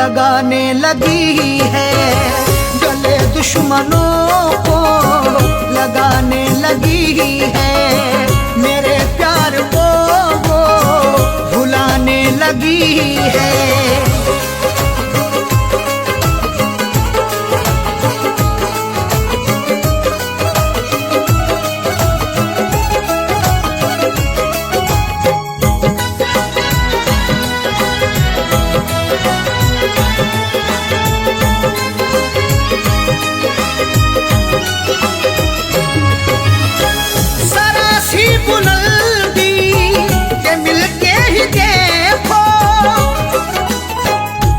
लगाने लगी है, गले दुश्मनों को लगाने लगी है, मेरे प्यार को वो भुलाने लगी है।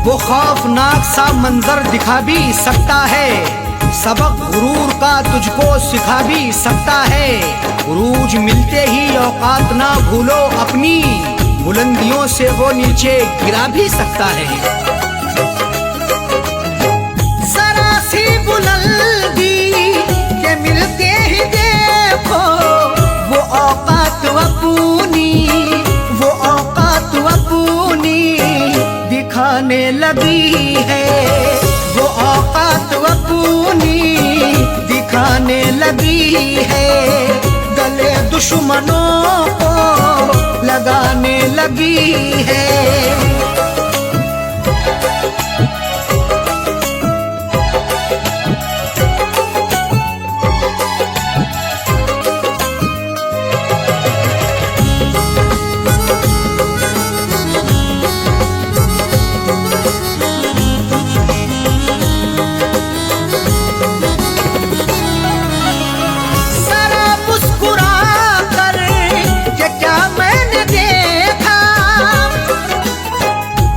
वो खौफनाक सा मंजर दिखा भी सकता है, सबक गुरूर का तुझको सिखा भी सकता है। उरूज मिलते ही औकात ना भूलो अपनी, बुलंदियों से वो नीचे गिरा भी सकता है। जरा सी बुलंदी के मिलते ही देखो, वो औकात अपनी, वो औकात अपनी दिखाने लगी है, वो औकात अपनी दिखाने लगी है, गले दुश्मनों को लगाने लगी है।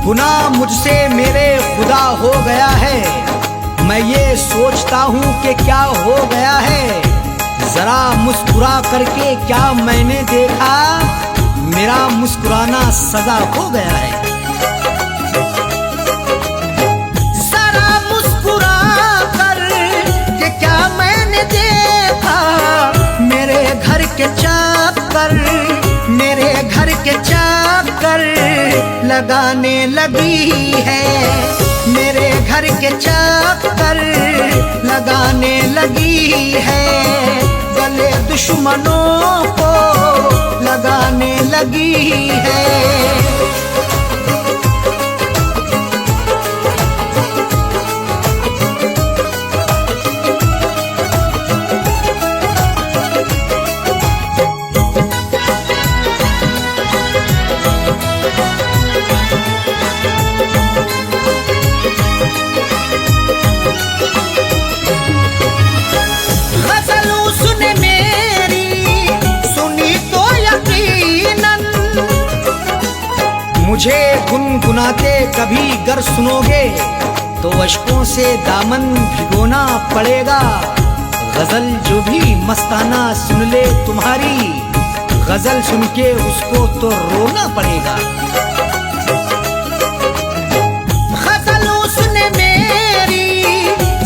गुनाह मुझसे मेरे खुदा हो गया है, मैं ये सोचता हूँ कि क्या हो गया है। जरा मुस्कुरा करके क्या मैंने देखा, मेरा मुस्कुराना सजा हो गया है। जरा मुस्कुरा कर के क्या मैंने देखा, मेरे घर के चक्कर, मेरे घर के चक्कर लगाने लगी है, मेरे घर के चक्कर लगाने लगी है, गले दुश्मनों को लगाने लगी है। मुझे गुनगुनाते कभी गर सुनोगे तो अश्कों से दामन भिगोना पड़ेगा। गजल जो भी मस्ताना सुन ले तुम्हारी, गजल सुन के उसको तो रोना पड़ेगा। गजल उसने मेरी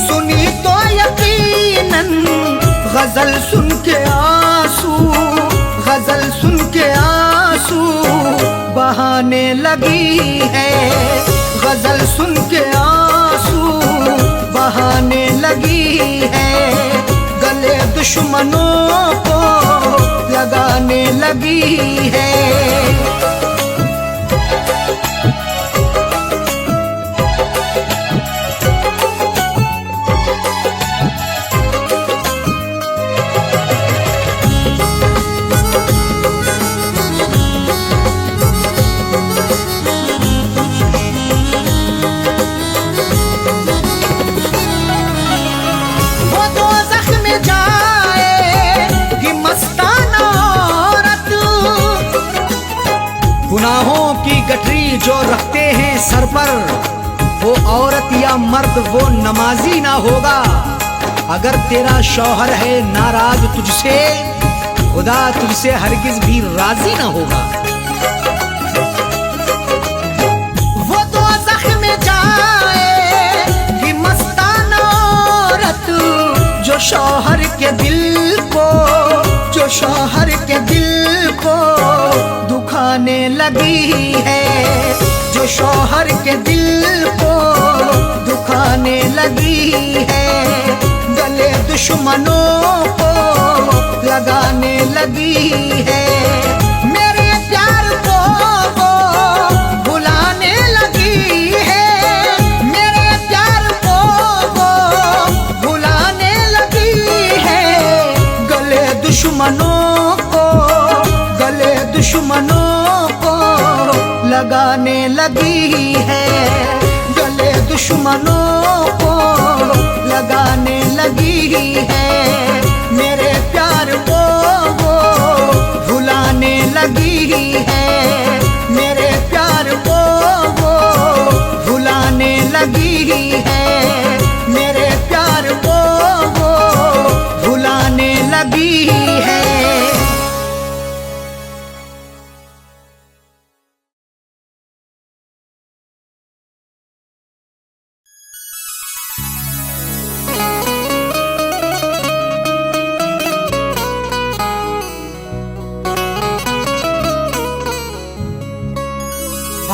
सुनी तो यकीनन, गजल सुन के आंसू, गजल सुन के आंसू बहाने लगी है, गजल सुन के आंसू बहाने लगी है, गले दुश्मनों को लगाने लगी है। गुनाहों की गठरी जो रखते हैं सर पर, वो औरत या मर्द वो नमाजी ना होगा। अगर तेरा शौहर है नाराज तुझसे, खुदा तुझसे हरगिज भी राजी ना होगा। वो दोज़ख में जाएगी मस्ताना औरत, जो शौहर के दिल को, जो शौहर के दिल को दुखाने लगी है, जो शौहर के दिल को लगाने लगी है, गले दुश्मनों को लगाने लगी है। मेरे प्यार को वो भुलाने लगी है, मेरे प्यार को वो भुलाने लगी है। गले दुश्मनों को, गले दुश्मनों को लगाने लगी है, गले दुश्मनों को लगाने लगी है। मेरे प्यार को वो भुलाने लगी है, मेरे प्यार को वो भुलाने लगी है, मेरे प्यार को वो भुलाने लगी है।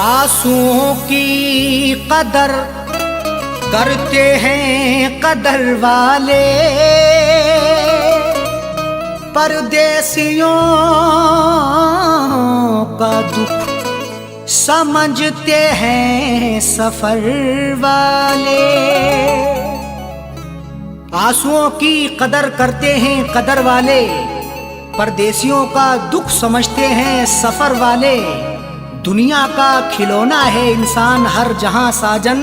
आंसुओं की कदर करते हैं कदर वाले, परदेसियों का दुख समझते हैं सफर वाले। आंसुओं की कदर करते हैं कदर वाले, परदेसियों का दुख समझते हैं सफर वाले। दुनिया का खिलौना है इंसान हर जहां साजन,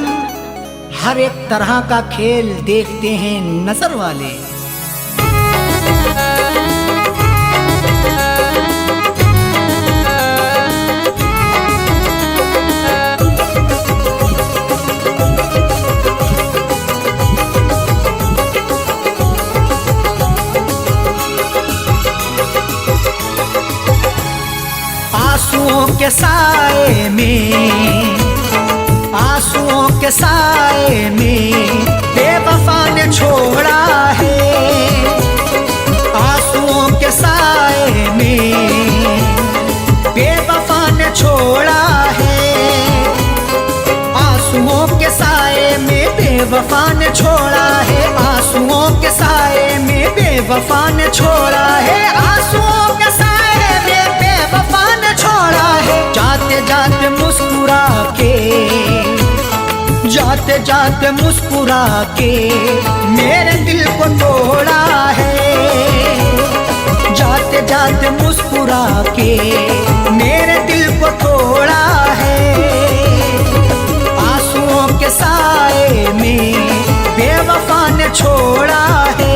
हर एक तरह का खेल देखते हैं नजर वाले। आंसुओं के साए में, आंसुओं के साए में बेवफा ने छोड़ा है, आंसुओं के साए में बेवफा ने छोड़ा है। आंसुओं के साए में बेवफा ने छोड़ा है, आंसुओं के साए में बेवफा ने छोड़ा है, आंसुओं के साए में बेवफा ने छोड़ा है। जाते जाते मुस्कुरा के, जाते जाते मुस्कुरा के मेरे दिल को तोड़ा है, जाते जाते मुस्कुरा के मेरे दिल को तोड़ा है। आंसुओं के साए में बेवफा ने छोड़ा है।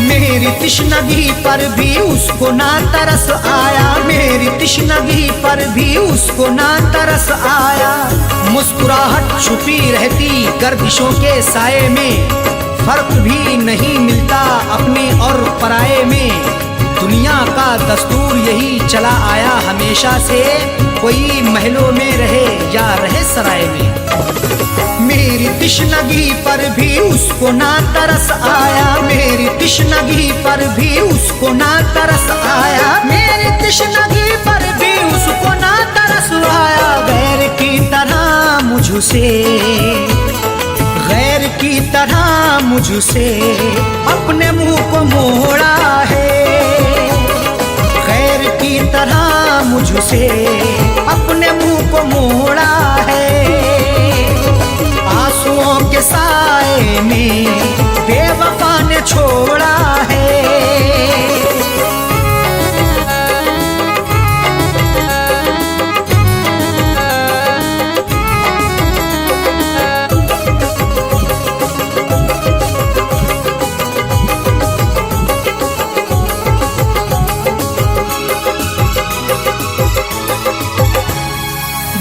मेरी तिश्नगी पर भी उसको ना तरस आया, मेरी तिश्नगी पर भी उसको ना तरस आया। मुस्कुराहट छुपी रहती गर्दिशों के साए में, फर्क भी नहीं मिलता अपने और पराये में। दुनिया का दस्तूर यही चला आया हमेशा से, कोई महलों में रहे या रहे सराय में। मेरी तिश्नगी पर भी उसको ना तरस आया, मेरी तिश्नगी पर भी उसको ना तरस आया, मेरी तिश्नगी पर भी उसको ना तरस आया। गैर की तरह मुझसे, गैर की तरह मुझसे अपने मुंह को मोड़ा है, गैर की तरह मुझसे अपने मुंह को मोड़ा है। आंसुओं के साए में बेवफा ने छोड़ा है।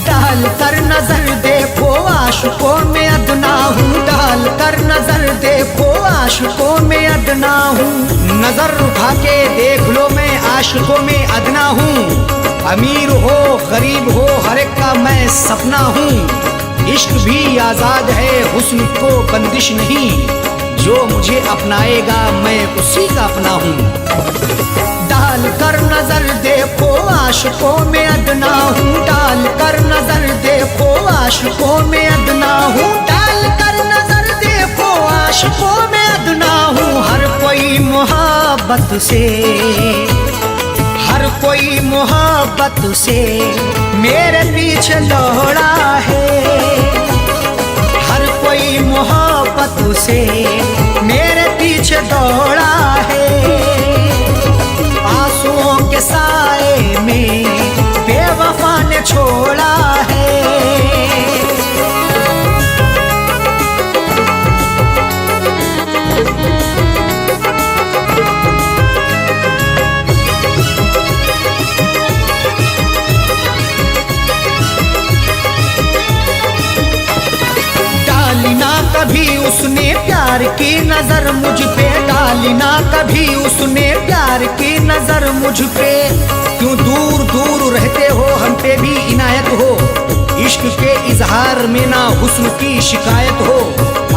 डाल कर नजर देखो आशिकों में अदना हूँ, डाल कर नजर देखो आशिकों में अदना हूँ। नजर उठा के देख लो मैं आशिकों में अदना हूँ। अमीर हो गरीब हो हर एक का मैं सपना हूँ, इश्क भी आजाद है, हुस्न को बंदिश नहीं। जो मुझे अपनाएगा मैं उसी का अपना हूँ। डाल कर नजर देखो आशिकों में अदना हूँ, डाल कर नजर देखो आशिकों में अदना हूँ, डाल कर नजर देखो आशिकों में अदना हूँ। हर कोई मोहब्बत से, हर कोई मोहब्बत से मेरे पीछे दौड़ा है, हर कोई मोहब्बत से मेरे पीछे दौड़ा है। आंसुओं के साए में बेवफा ने छोड़ा है। कभी उसने प्यार की नजर मुझ पे, डाली ना कभी उसने प्यार की नजर मुझ पे। क्यों दूर दूर रहते हो, हम पे भी इनायत हो। इश्क के इजहार में ना हुस्न की शिकायत हो।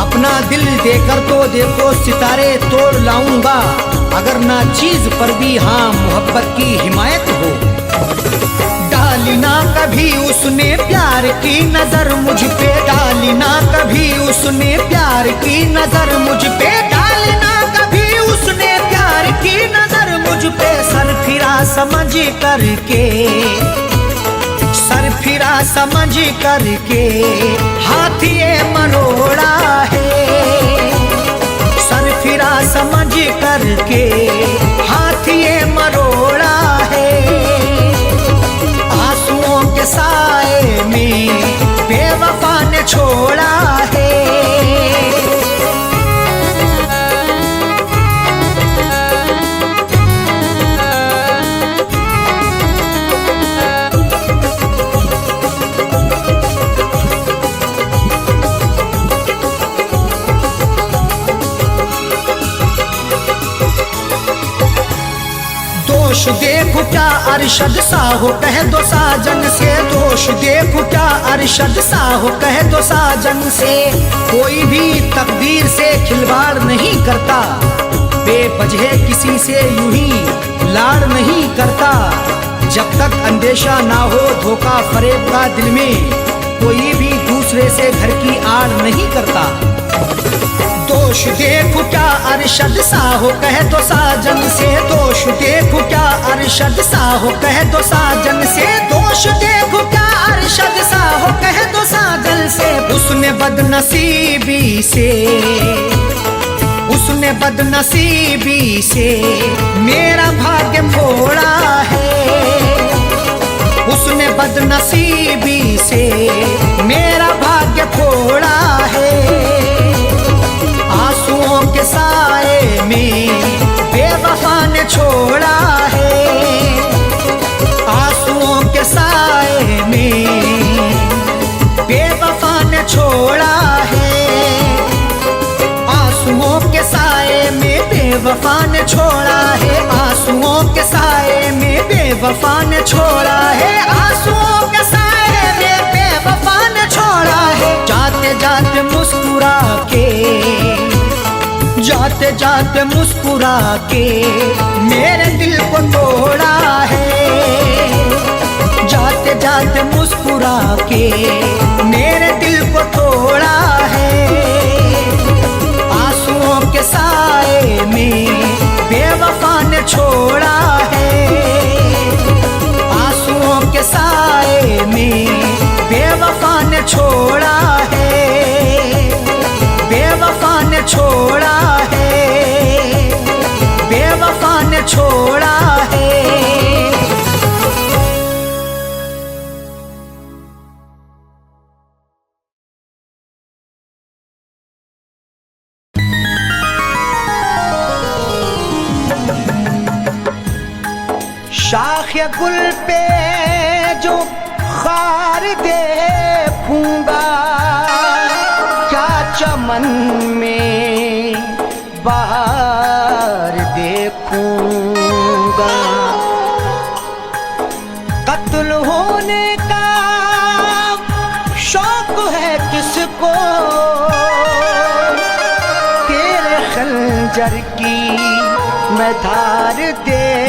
अपना दिल देकर तो देखो सितारे तोड़ लाऊंगा, अगर ना चीज पर भी हाँ मोहब्बत की हिमायत हो। डाली ना कभी उसने प्यार की नजर मुझ पे, डाली ना कभी उसने प्यार की नजर मुझ पे, डाली ना कभी उसने प्यार की नजर मुझ पे। सर फिरा समझ करके, सर फिरा समझ करके हाथिए मरोड़ा है, सर फिरा समझ करके हाथिए मरोड़ा है। के साए में बेवफा ने छोड़ा है। दोष देखो क्या अरशद सा हो कह दो साजन से, दोष देखो क्या अरशद सा हो कह दो साजन से। कोई भी तकदीर से खिलवाड़ नहीं करता, बेवजह किसी से यूं ही लाड़ नहीं करता। जब तक अंदेशा ना हो धोखा फरेब का दिल में, कोई भी दूसरे से घर की आड़ नहीं करता। दोष देखो क्या अरशद सा हो कह दो साजन से, दोष देखो क्या अरशद सा हो कह दो साजन से, दोष देखो क्या अरशद सा हो कह दो साजन से। उसने बदनसीबी से, उसने बदनसीबी से मेरा भाग्य फोड़ा है, उसने बदनसीबी से मेरा भाग्य फोड़ा है। आंसुओं के साए में बेवफा ने छोड़ा है, आंसुओं के साए में बेवफा ने छोड़ा है, आंसुओं के साए में बेवफा ने छोड़ा है, आंसुओं के साए में बेवफा ने छोड़ा है, आंसुओं के साए में बेवफा ने छोड़ा है। जाते जाते मुस्कुरा के, जाते जाते मुस्कुरा के मेरे दिल को तोड़ा है, जाते जाते मुस्कुरा के मेरे दिल को तोड़ा है। आंसुओं के साए में बेवफा ने छोड़ा है, आंसुओं के साए में बेवफा ने छोड़ा है, बेवफा ने छोड़ा है, बेवफा ने छोड़ा है। शाख गुल पे जो खार देखूंगा, क्या चमन में बाहर देखूंगा। कत्ल होने का शौक है खंजर की मैं धार देखूंगा।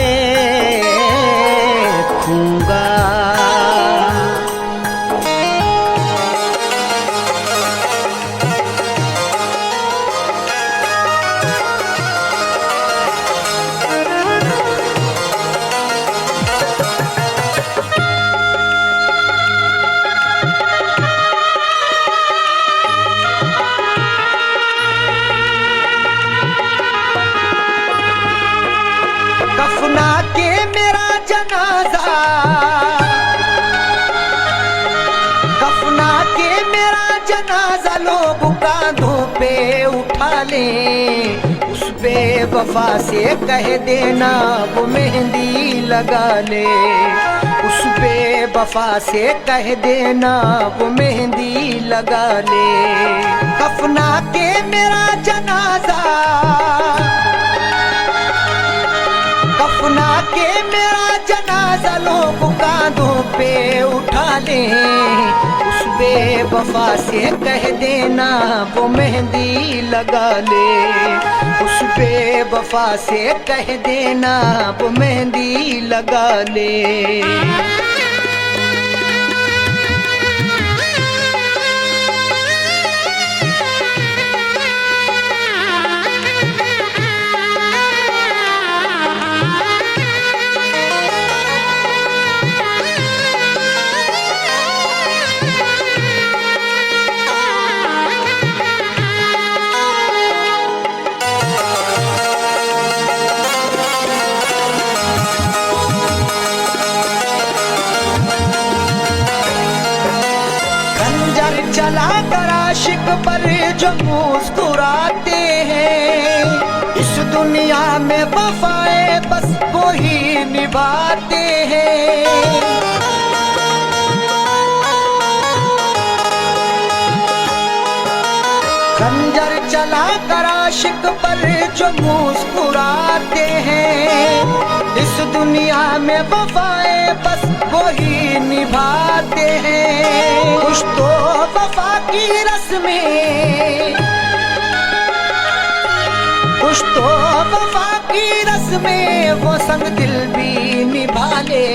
कफना के मेरा जनाजा, कफना के मेरा जनाजा लोग कांधों पे उठा ले। उस बेवफा से कह देना वो मेहंदी लगा ले। उस बेवफा से कह देना वो मेहंदी लगा ले। कफना के मेरा जनाजा, कफना के मेरा जनाजा लोग कांधों पे उठा ले। उस बेवफा से कह देना वो मेहंदी लगा ले। उस बेवफा से कह देना वो मेहंदी लगा ले। चला कर आशिक पर जो मुस्कुराते हैं, इस दुनिया में वफाए बस वो ही निभाते हैं। खंजर चला कर आशिक पर जो मुस्कुराते हैं, इस दुनिया में वफाए बस वो ही निभाते हैं। कुछ तो वफा की रस्में, कुछ तो वफा की रस्में वो संग दिल भी निभा ले।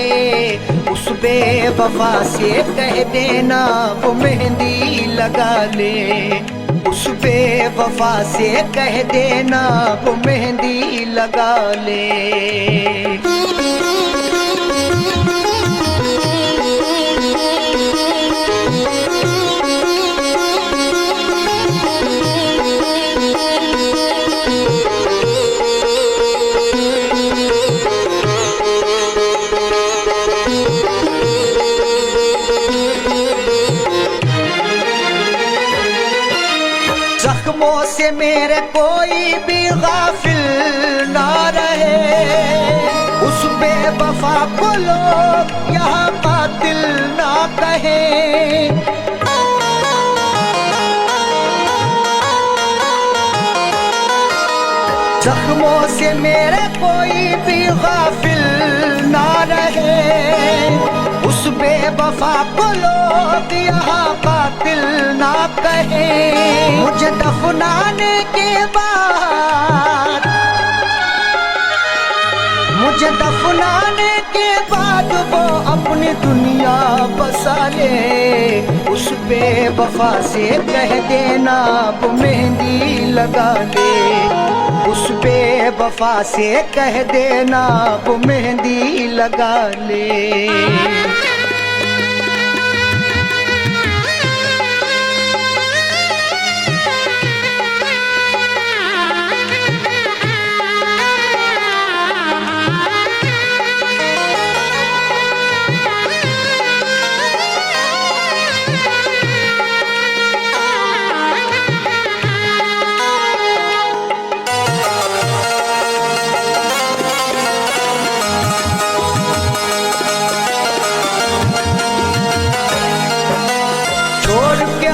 उस बेवफा से कह देना वो मेहंदी लगा ले। उस बेवफा से कह देना वो मेहंदी लगा ले। जख्मों से मेरे कोई भी गाफिल ना रहे। उस बेवफा को लोग यहाँ कातिल ना कहे। जख्मों से मेरे कोई भी गाफिल ना रहे। उस बेवफा को लोग यहाँ कातिल ना कहे। मुझे दफनाने के बाद, मुझे दफनाने के बाद वो अपनी दुनिया बसा ले। उस बेवफा से कह देना वो मेहंदी लगा ले। उस बेवफा से कह देना वो मेहंदी लगा ले।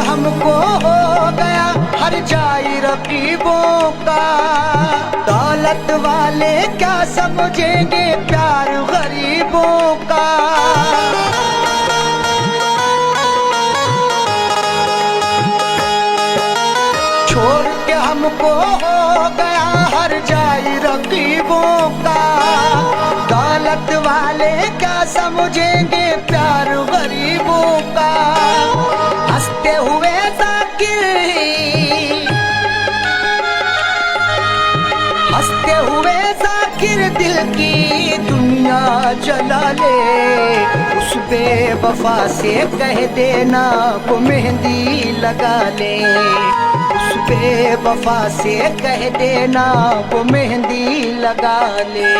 हमको हो गया हर जाई रकीबों का। दौलत वाले क्या समझेंगे प्यार गरीबों का। छोड़ के हमको हो गया हर जाई रकीबों का। दौलत वाले क्या समझेंगे प्यार गरीबों का। हंसते हुए जाकिर, हंसते हुए जाकिर दिल की दुनिया जला ले। उस बेवफा से कह देना वो मेहंदी लगा ले। उस बेवफा से कह देना वो मेहंदी लगा ले।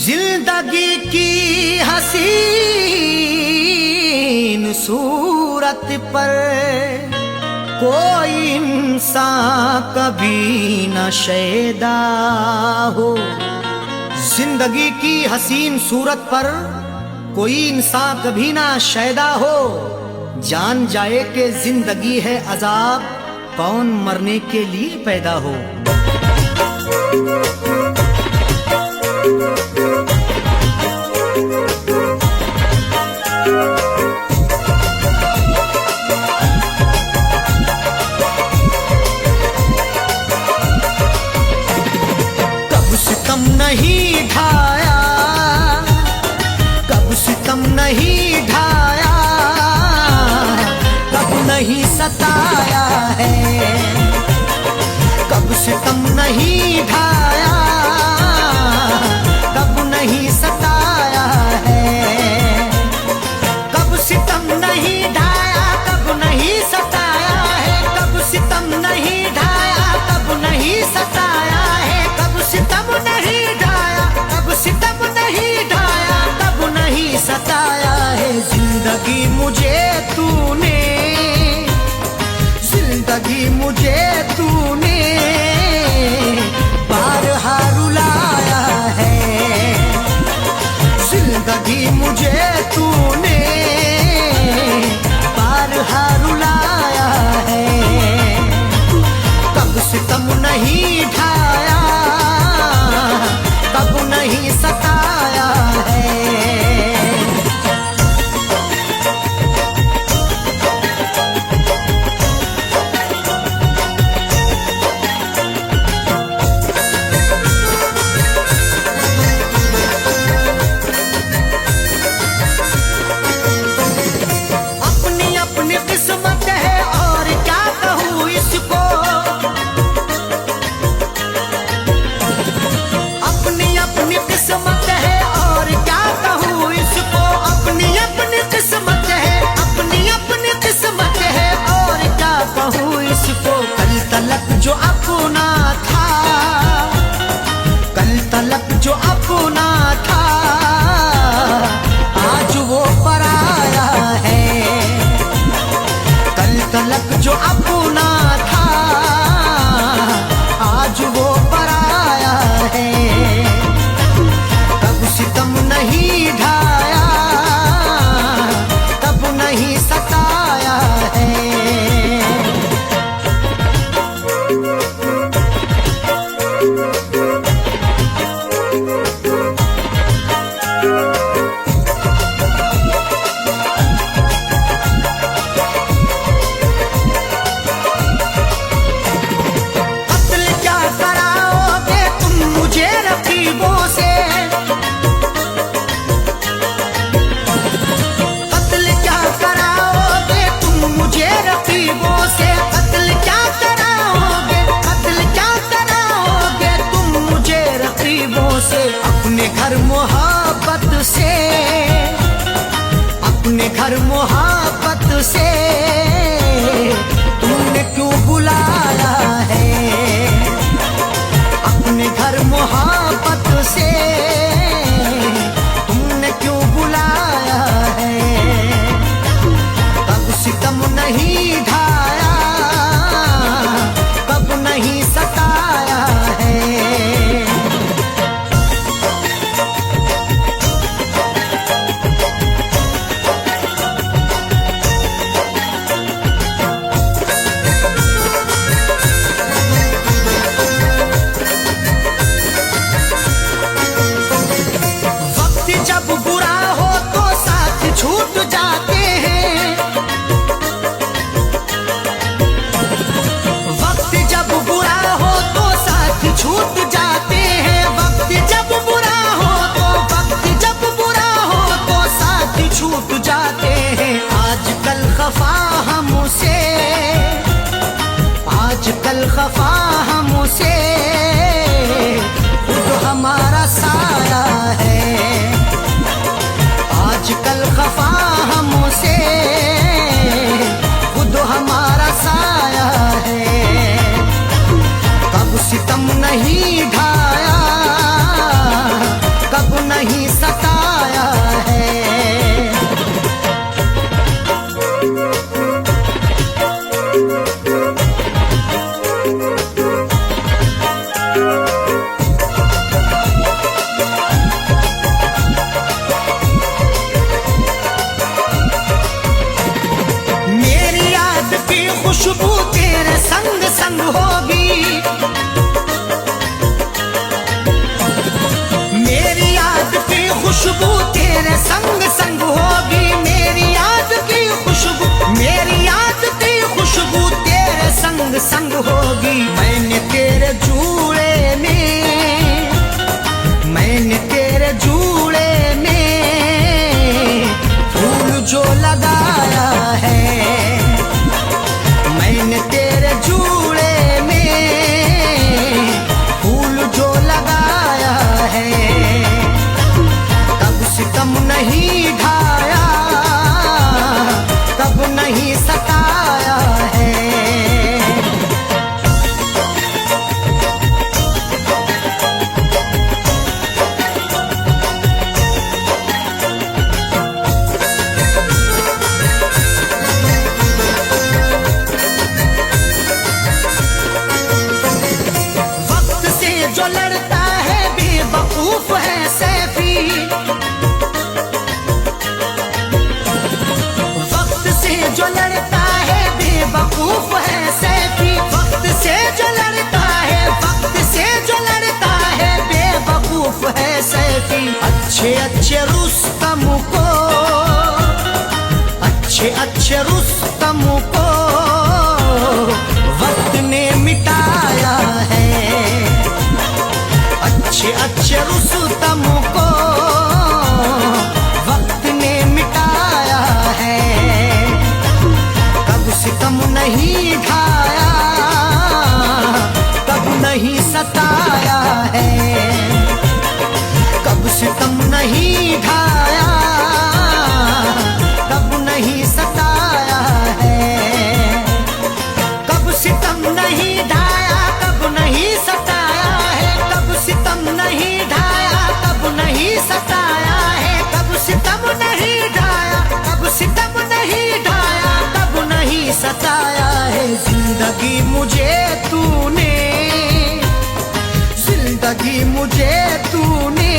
जिंदगी की हसीन सूरत पर कोई इंसान कभी न शैदा हो। जिंदगी की हसीन सूरत पर कोई इंसान कभी ना शैदा हो। जान जाए कि जिंदगी है अजाब, कौन मरने के लिए पैदा हो। नहीं ढाया, कब सितम नहीं ढाया, कब नहीं सताया है। कब सितम नहीं ढाया, कब नहीं सताया है। कब सितम नहीं ढाया, कब नहीं सताया है। कब सितम नहीं ढाया, कब नहीं सताया है। कब सितम नहीं ढाया, कब सितम नहीं ढाया, कब नहीं सताया है। जिंदगी मुझे तूने, जिंदगी मुझे तूने बारहा रुलाया है। जिंदगी मुझे तूने बारहा रुलाया है। कब सितम नहीं ढाया, कब नहीं सताया है। अपनी अपनी किस्मत है और क्या कहूँ इसको। अपनी अपनी किस्मत है और क्या कहूँ इसको। अपनी अपनी किस्मत है, अपनी अपनी किस्मत है और क्या कहूँ इसको। कल तलक जो अपना था, कल तलक जो अपना था, आज वो पराया है। कल तलक जो अपना था, आज वो पराया है। कब सितम नहीं ढाया, कब नहीं सताया है। कत्ल क्या कराओगे तुम मुझे रकीबों से। कत्ल क्या कराओगे तुम मुझे रकीबों से। कत्ल क्या कराओगे, कत्ल क्या कराओगे तुम मुझे रकीबों से। अपने घर मोहब्बत से, अपने घर मोहब्बत से तुमने क्यों बुलाया है। अपने घर मोहब्बत से तुमने क्यों बुलाया है। कब सितम नहीं ढाया, कब नहीं सताया है। सितम नहीं ढाया, कब नहीं सताया है। मेरी याद की खुशबू तेरे संग संग होगी, मेरी याद की खुशबू तेरे संग संग होगी, मेरी याद की खुशबू, मेरी याद की खुशबू तेरे संग संग होगी। मैंने तेरे जूड़े में, मैंने तेरे जूड़े में फूल जो लगाया है, मैंने तेरे जूड़े में फूल जो लगाया है। कब सितम नहीं ढाया, कब नहीं सताया है। वक्त से जो लड़ता है बेवकूफ है सैफी, वक्त से जो लड़ता है बेवकूफ है सैफी, वक्त से जो लड़ता है, वक्त से जो लड़ता है बेवकूफ है सैफी। अच्छे अच्छे रुस्तम को, अच्छे अच्छे रुस्तम को वक्त ने मिटाया है, अच्छे अच्छे रुस्तम को वक्त ने मिटाया है। कब सितम नहीं ढाया, कब नहीं सताया है। कब सितम नहीं ढाया, कब नहीं सताया है। कब सितम नहीं ढाया, कब नहीं सताया है। कब सितम नहीं ढाया, कब नहीं सताया है। कब सितम नहीं ढाया, कब सितम नहीं ढाया, कब नहीं सताया है। जिंदगी मुझे तूने, जिंदगी मुझे तूने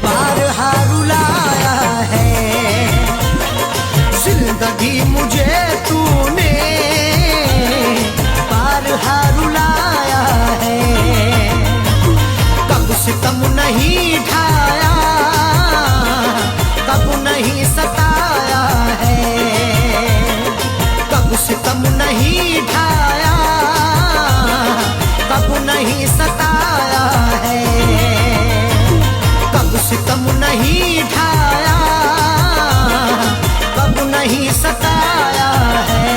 बारहा रुलाया है। जिंदगी मुझे तूने बारहा रुलाया है। कब सितम नहीं ढाया, कब नहीं सताया है। कब सितम नहीं ढाया, कब नहीं सताया है। कब सितम नहीं ढाया, कब नहीं सताया है।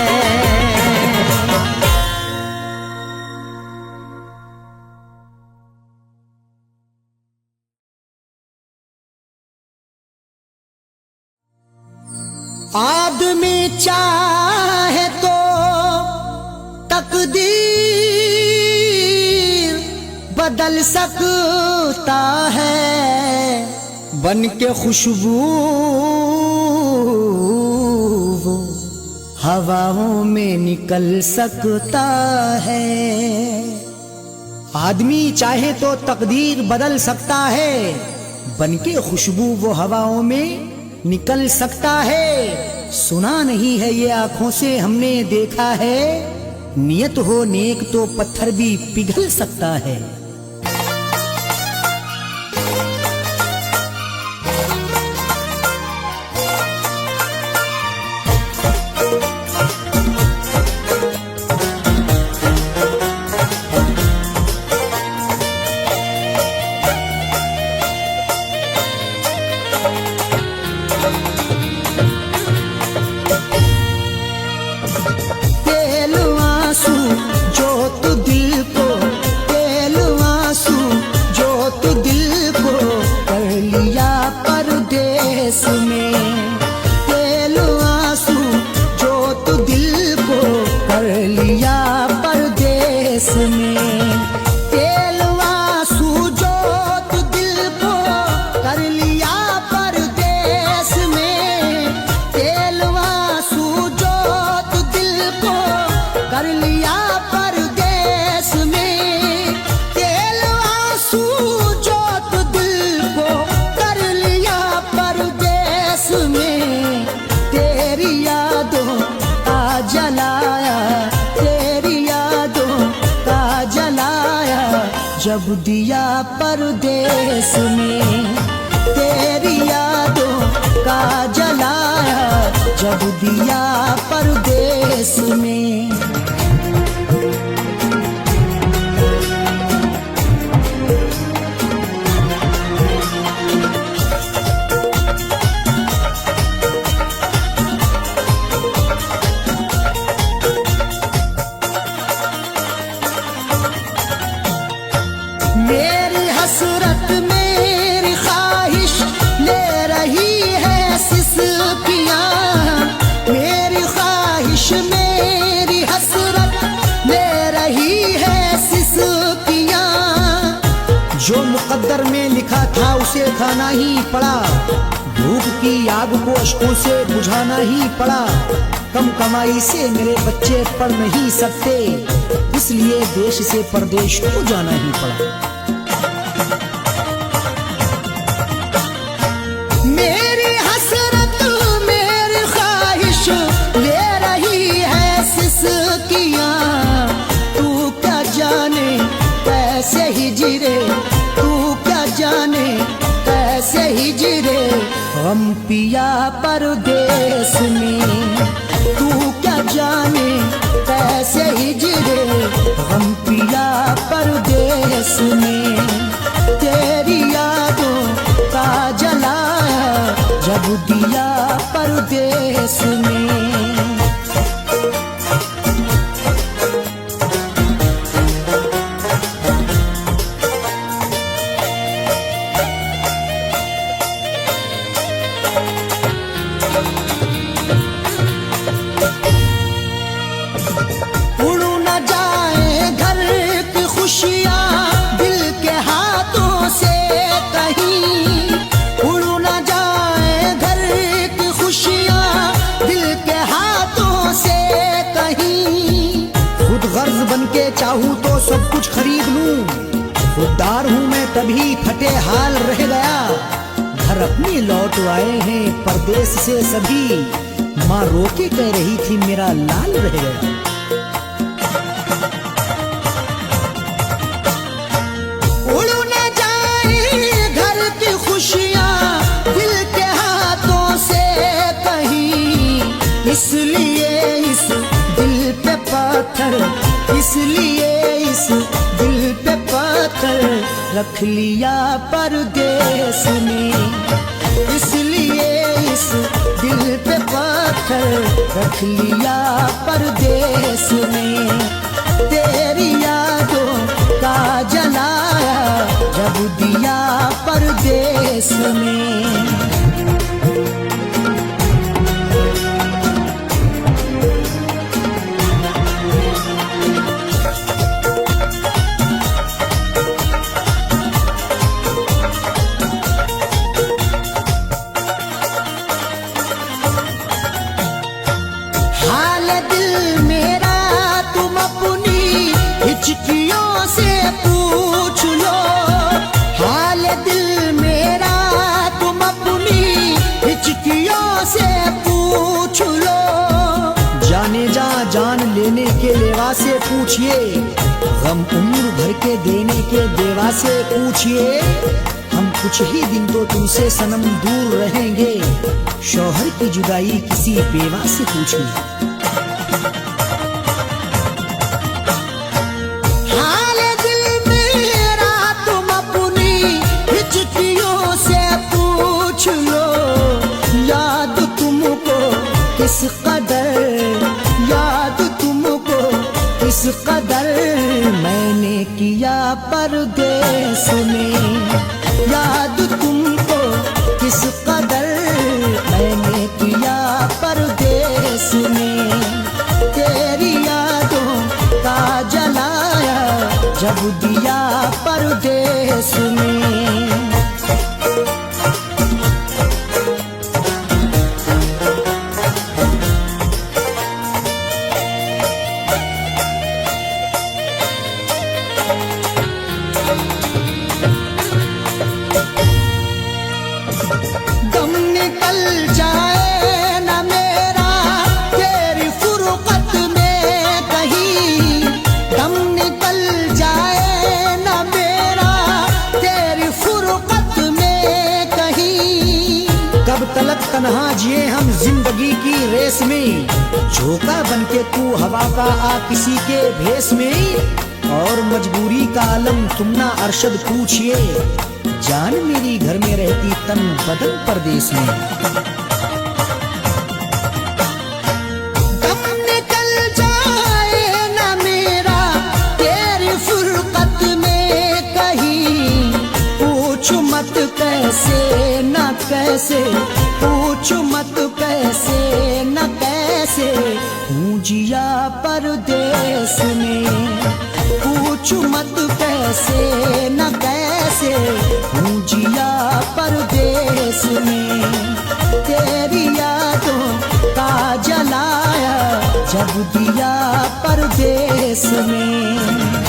आदमी चाहे तो तकदीर बदल सकता है, बन के खुशबू वो हवाओं में निकल सकता है। आदमी चाहे तो तकदीर बदल सकता है, बन के खुशबू वो हवाओं में निकल सकता है। सुना नहीं है ये आंखों से हमने देखा है, नियत हो नेक तो पत्थर भी पिघल सकता है। तेल आंसू जो तू दिल को, तेल में। तेलवा सूझो तो दिल को कर लिया परदेस में। तेलवा सूझो तो दिल को कर लिया परदेस में। तेलवा सूझो तो दिल को कर लिया परदेस में। तेरी यादों का जलाया, तेरी यादों का जलाया जब दिया परदेस में। तेरी यादों का जलाया जब दिया परदेस में। मेरी हसरत मेरी ख्वाहिश ले रही है सिसकियाँ। मेरी ख्वाहिश मेरी हसरत ले रही है सिसकियाँ। जो मुकद्दर में लिखा था उसे खाना ही पड़ा। भूख की आग को अश्कों से बुझाना ही पड़ा। कम कमाई से मेरे बच्चे पढ़ नहीं सकते, इसलिए देश से परदेश को जाना ही पड़ा। मेरी हसरत मेरी ख्वाहिश ले रही है सिसकियाँ। तू क्या जाने कैसे हिजरे, तू क्या जाने कैसे हिजरे हम पिया परदेस में। तू क्या जाने कैसे हिजरे हम पिया परदेस में। तेरी यादों का जलाया जब दिया परदेस में। उड़ न जाए घर की खुशियाँ दिल के हाथों से कहीं। उड़ न जाए घर की खुशियाँ दिल के हाथों से कहीं। खुद गर्ज बन के चाहूँ तो सब कुछ खरीद लूं। खुददार हूँ मैं तभी फटे हाल रह गया। घर अपने लौट आए हैं परदेस से सभी। माँ रोके कह रही थी मेरा लाल रह गया। उड़ न जाए घर की खुशियाँ दिल के हाथों से कहीं। इसलिए इस दिल पे पत्थर, इसलिए इस दिल पे पत्थर रख लिया परदेस में। इसलिए इस दिल पे पत्थर रख लिया परदेस में। तेरी यादों का जलाया जब दिया परदेस में। हाल दिल मेरा तुम अपनी हिचकियों से पूछ लो। हाल दिल मेरा तुम अपनी हिचकियों से पूछ लो। जाने जा जान लेने के लेवा से पूछिए। गम उम्र भर के देने के देवा से पूछिए। हम कुछ ही दिन तो तुमसे सनम दूर रहेंगे। शौहर की जुदाई किसी बेवा से पूछिए। हाल दिल मेरा तुम अपनी हिचकियों से पूछ लो। याद तुमको किस कदर, याद तुमको किस कदर मैंने किया परदेस में। याद तुमको किस कदर मैंने किया परदेस में। तेरी यादों का जलाया जब जब दिया परदेस में। दम निकल जाए न मेरा तेरी फुरकत में कहीं, दम निकल जाए न मेरा तेरी फुरकत में कहीं। कब तलक तन्हा जिए हम जिंदगी की रेस में, झोंका बनके तू हवा का आ किसी के भेस में। और मजबूरी का आलम तुम ना अरशद पूछिए, जान मेरी घर में रहती तन बदन परदेस में। दम निकल जाए न मेरा तेरी फुरकत में कहीं, पूछ मत कैसे न कैसे, पूछ मत कैसे न कैसे, हूँ जिया परदेस में। पूछ मत कैसे न कैसे, हूँ जिया परदेस में। तेरी यादों का जलाया जब दिया परदेस में।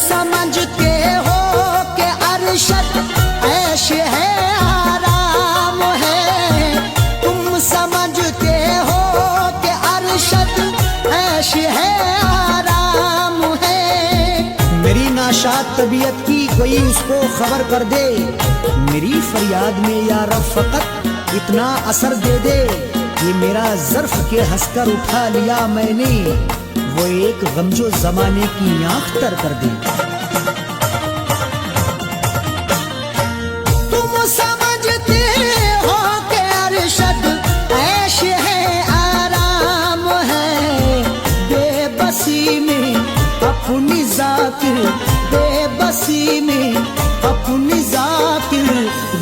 समझते हो कि अरशद ऐश है आराम है, तुम समझते हो कि अरशद ऐश है आराम है। मेरी नाशाद तबीयत की कोई उसको खबर कर दे, मेरी फरियाद में या रब फकत इतना असर दे दे। ये मेरा ज़र्फ के हंसकर उठा लिया मैंने, वो एक गमजो जमाने की आंख तर कर दे। तुम समझते हो कि अरशद ऐश है आराम है, बेबसी में अपनी जाकिर, बेबसी में अपनी जाकिर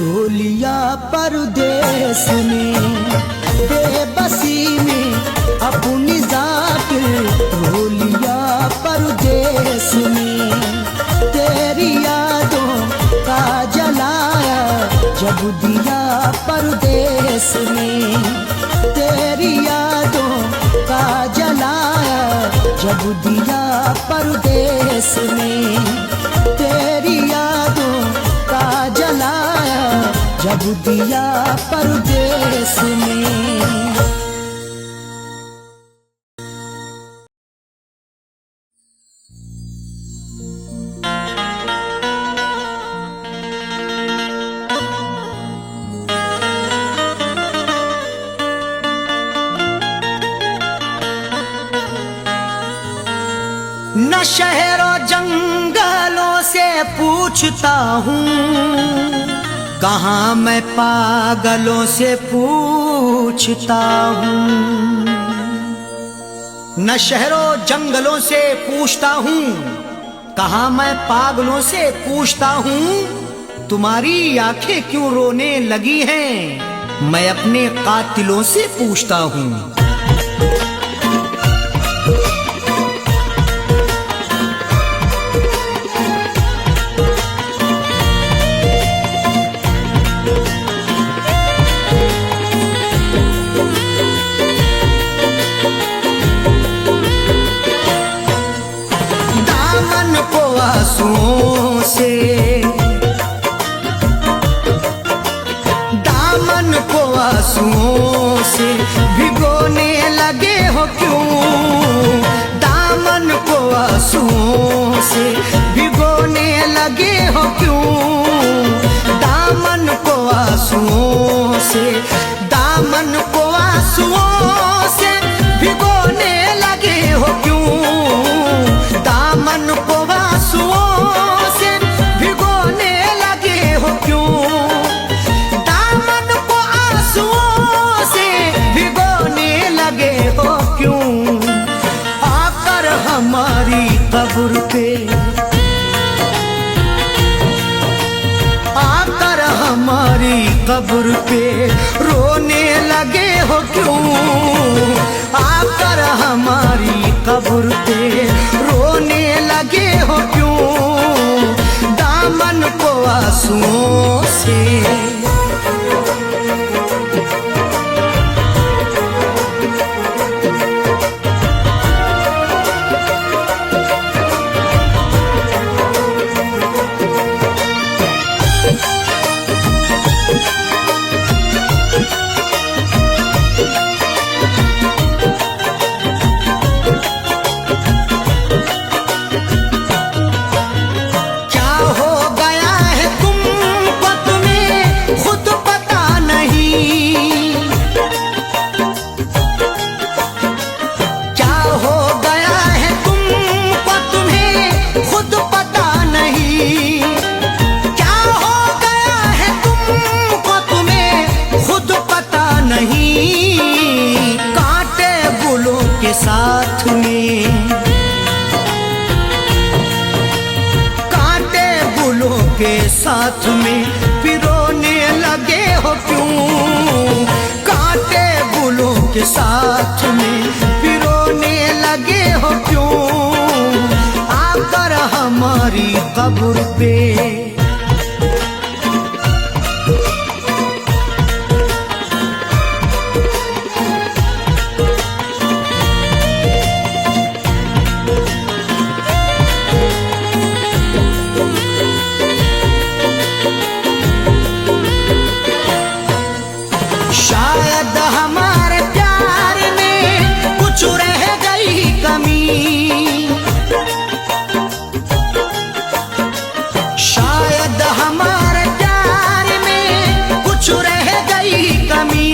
रो लिया परदेस में। बेबसी में अपनी जाकिर रो लिया परदेस में। तेरी यादों का जलाया जब दिया परदेस में। तेरी यादों का जलाया जब दिया परदेस में। तेरी यादों का जलाया जब दिया परदेस में। न शहरों जंगलों से पूछता हूँ, कहाँ मैं पागलों से पूछता हूँ। न शहरों जंगलों से पूछता हूँ, कहाँ मैं पागलों से पूछता हूँ। तुम्हारी आंखें क्यों रोने लगी हैं, मैं अपने कातिलों से पूछता हूँ। आंसुओं से दामन को आंसुओं से भिगोने लगे हो क्यों। दामन को आंसुओं से भिगोने लगे हो क्यों। दामन को आंसुओं से, दामन को आंसुओं से भिगोने लगे हो क्यों। दामन को आंसुओं से भिगोने लगे हो क्यों। दामन को आंसुओं से भिगोने लगे हो क्यों। हमारी कब्र पे, आकर हमारी कब्र पे रोने लगे हो क्यों? आकर हमारी कब्र पे रोने लगे हो क्यों? दामन को आंसुओं से साथ में, कांटे बुलों के साथ में पिरोने लगे हो क्यों? कांटे बुलों के साथ में पिरोने लगे हो क्यों? आकर हमारी कब्र पे, शायद हमारे प्यार में कुछ रह गई कमी, शायद हमारे प्यार में कुछ रह गई कमी,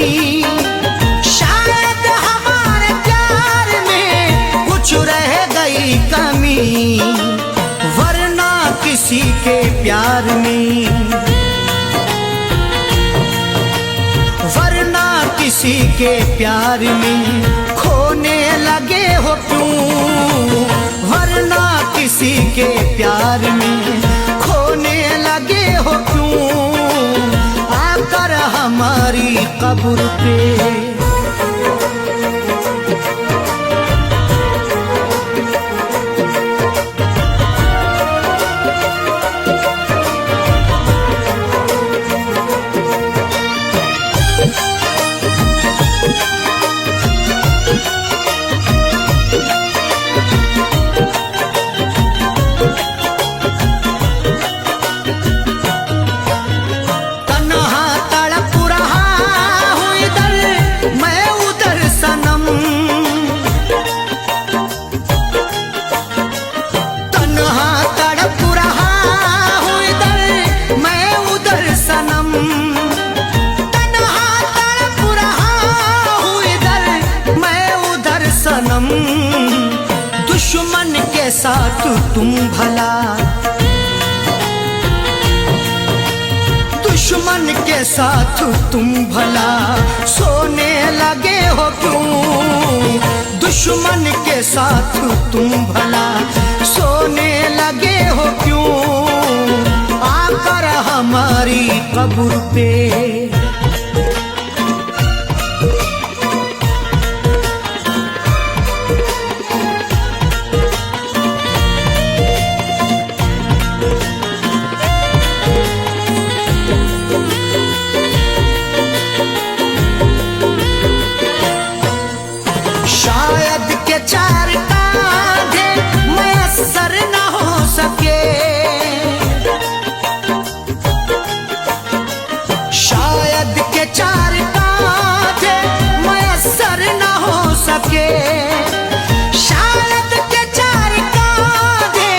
शायद हमारे प्यार में कुछ रह गई कमी, वरना किसी के प्यार में, वरना किसी के प्यार में खोने लगे हो क्यों? वरना किसी के प्यार में खोने लगे हो क्यों? आकर हमारी कब्र पे, दुश्मन के साथ तुम भला, दुश्मन के साथ तुम भला सोने लगे हो क्यों? दुश्मन के साथ तुम भला सोने लगे हो क्यों? आकर हमारी कब्र पे, शायद के चार कांधे मयस्सर न हो सके, शायद के चार कांधे मयस्सर न हो सके, शायद के चार कांधे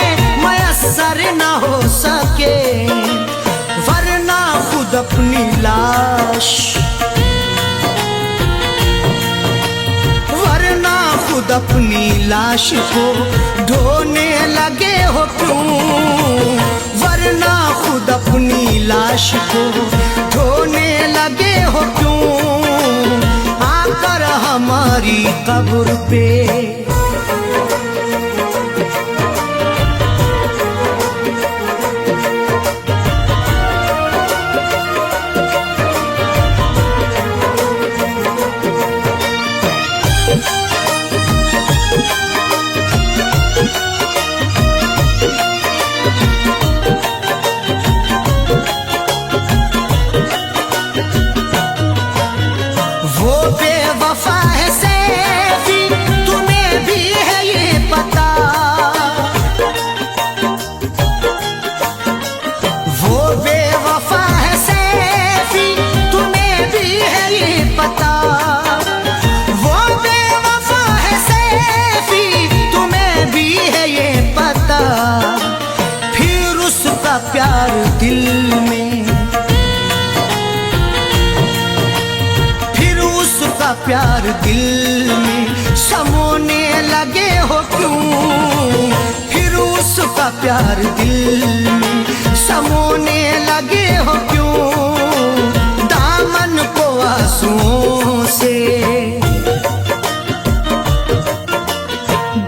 मयस्सर न हो सके, वरना खुद अपनी लाश, खुद अपनी लाश को ढोने लगे हो क्यों? वरना खुद अपनी लाश को ढोने लगे हो क्यों? आकर हमारी कब्र पे, प्यार दिल में, फिर उसका प्यार दिल में समोने लगे हो क्यों, फिर उसका प्यार दिल में समोने लगे हो क्यों, दामन को आंसुओं से,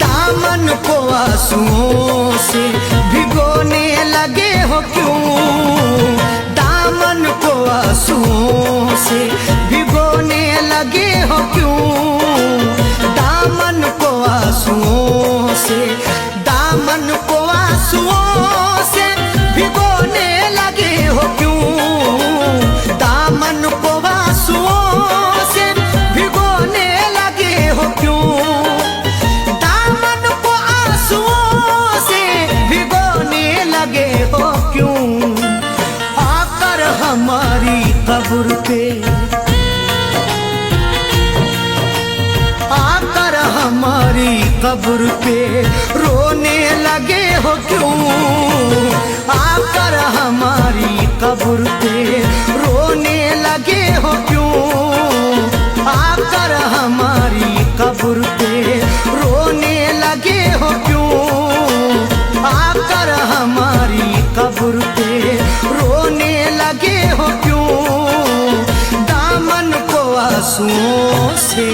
दामन को आंसुओं से भिगोने लगे हो क्यों, दामन को आंसुओं से भिगोने लगे हो क्यों, दामन को आंसुओं से, दामन को आंसुओं से भिगोने लगे हो क्यों, दामन को आंसुओं से भिगोने लगे हो क्यों, दामन को आंसुओं से भिगोने लगे हो क्यों, आकर हमारी कब्र पे, आकर हमारी कब्र पे रोने लगे हो क्यों, आकर हमारी कब्र पे रोने लगे हो क्यों, आकर हमारी कब्र पे रोने लगे हो क्यों, आकर हमारी कब्र पे रोने लगे हो क्यों, दामन को आंसुओं से।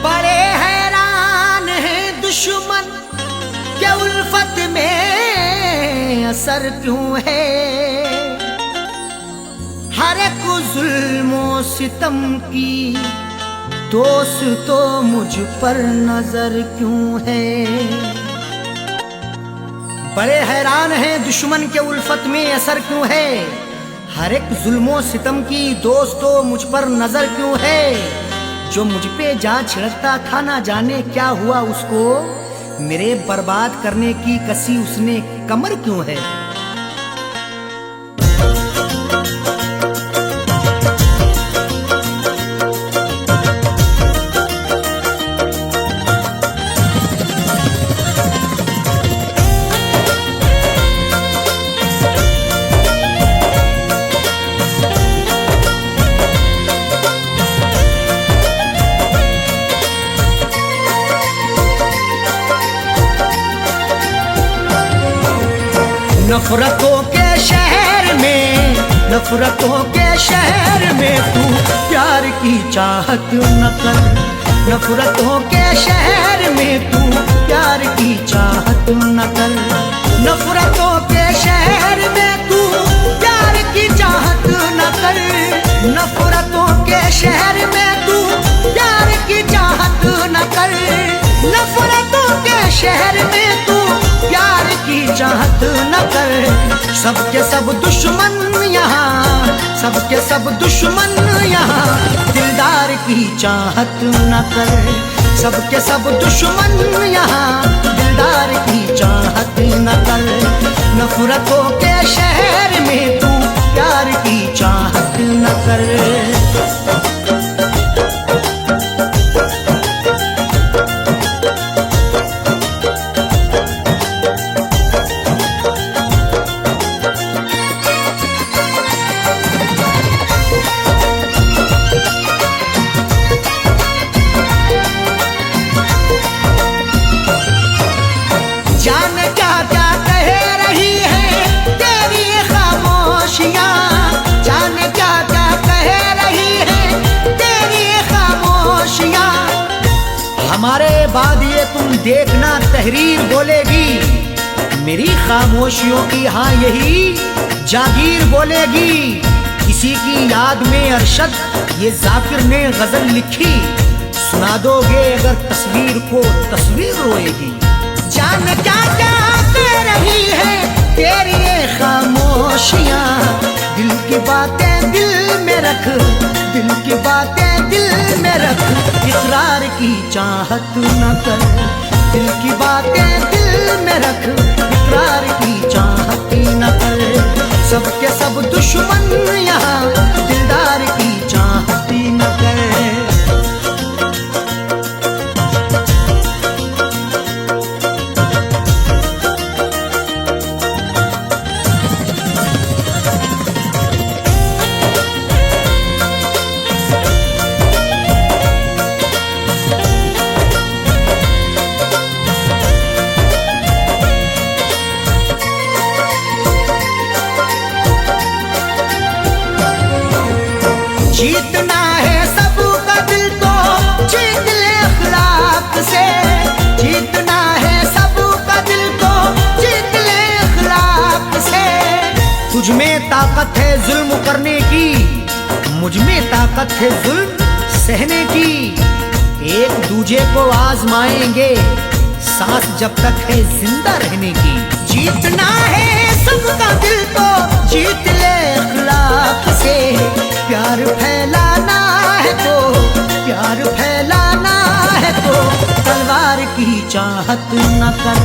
बड़े हैरान हैं दुश्मन के उल्फत में असर क्यों है, हर एक जुल्मो सितम की दोस्त तो मुझ पर नजर क्यों है। बड़े हैरान हैं दुश्मन के उल्फत में असर क्यों है, हर एक जुल्मो सितम की दोस्त तो मुझ पर नजर क्यों है, जो मुझ पे जा छिड़कता था ना जाने क्या हुआ उसको, मेरे बर्बाद करने की कसी उसने कमर क्यों है। नफरतों के शहर में, नफरतों के शहर में तू प्यार की चाहत न कर, नफरतों के शहर में तू प्यार की चाहत न कर, नफरतों के शहर में तू प्यार की चाहत न कर, नफरतों के शहर में तू प्यार की चाहत न कर, नफरतों के शहर में तू प्यार की चाहत न कर। सबके सब दुश्मन यहाँ, सबके सब दुश्मन यहाँ दिलदार की चाहत न कर, सबके सब दुश्मन यहाँ दिलदार की चाहत न कर, नफरतों के शहर में तू प्यार की चाहत न कर। जाने क्या क्या कह रही है तेरी खामोशियाँ, जाने क्या क्या कह रही है तेरी खामोशियाँ। हमारे बाद ये तुम देखना तहरीर बोलेगी, मेरी खामोशियों की हाँ यही जागीर बोलेगी। किसी की याद में अरशद ये जाकिर ने गजल लिखी, सुना दोगे अगर तस्वीर को तस्वीर रोएगी। जान क्या क्या कह रही है तेरी ये खामोशियाँ, दिल की बातें दिल में रख, दिल की बातें दिल में रख, इकरार की चाहत न कर। दिल की बातें दिल में रख, इकरार की चाहत न कर। सबके सब दुश्मन यहाँ, दिलदार की चाहत न कर। जीतना है सबका दिल तो जीत ले अखलाक से। जीतना है सबका दिल तो जीत ले अखलाक से। तुझ में ताकत है जुल्म करने की, मुझ में ताकत है जुल्म सहने की। एक दूजे को आजमाएंगे सांस जब तक है जिंदा रहने की। जीतना है सबका दिल तो जीत ले अखलाक से। प्यार फैलाना है तो, प्यार फैलाना है तो तलवार की चाहत न कर।